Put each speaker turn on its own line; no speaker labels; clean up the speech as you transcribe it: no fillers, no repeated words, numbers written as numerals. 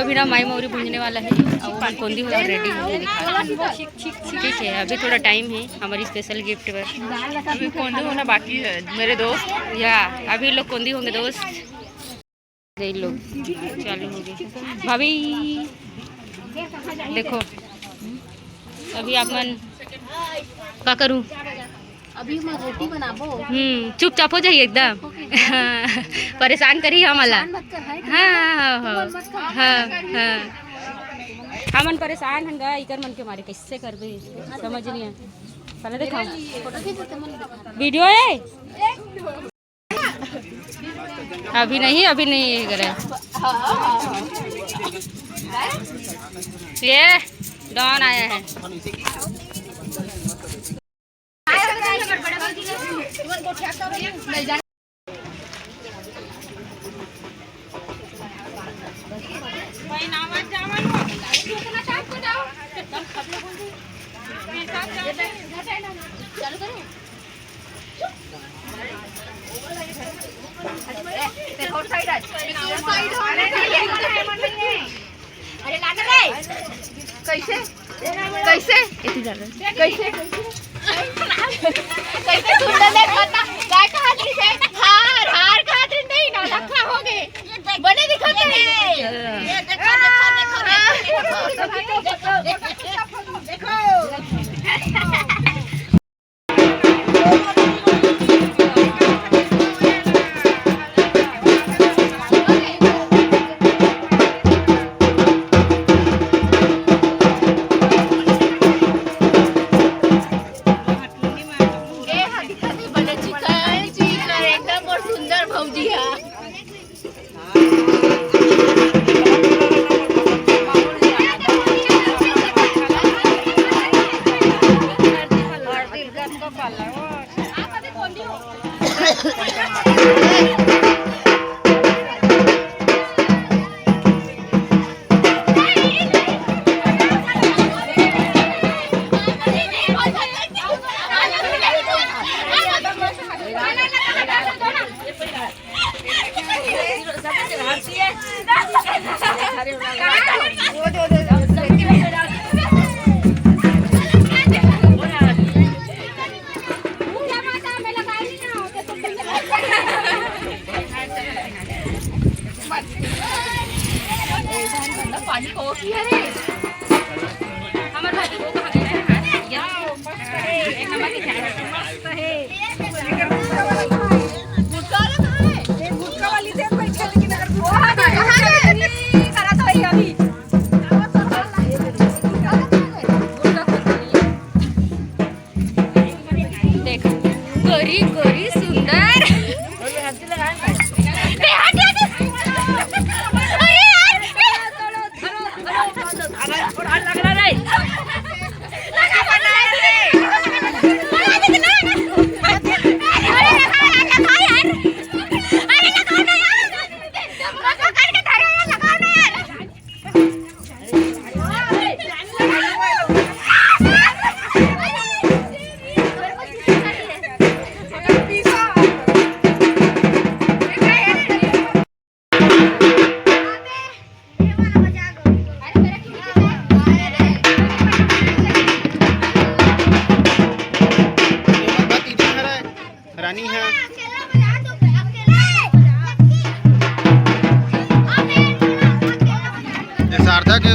अभी ना माई मौरी भूंजने वाला है और कोंदी हो रेडी है। ठीक है, अभी थोड़ा टाइम है हमारी स्पेशल गिफ्ट पर।
अभी कोंदी होना बाकी है मेरे दोस्त।
या अभी लोग कोंदी होंगे दोस्त। गई लोग चालू हो गए। भाभी देखो अभी आप मन क्या करूँ?
अभी मैं रोटी बनाबो।
चुपचाप हो जाइए एकदम। परेशान करी हमला। हाँ हमन परेशान हन गा इकर मन के मारे कैसे करबे समझ नहीं है। पहले देखो वीडियो है अभी नहीं करे। ये डॉन आया है।
कैसे कैसे कैसे काय खाती है? हार खाती नहीं ना धक्का हो गए बने दिखते हैं। ये देखो पानी को हमारे भाभी को कहाँ गया है? एक नंबर की मस्त है। गुटका वाली देख बैठे लेकिन अगर करा तो है अभी देख गोरी गोरी सुंदर
रानी है। सार्थक है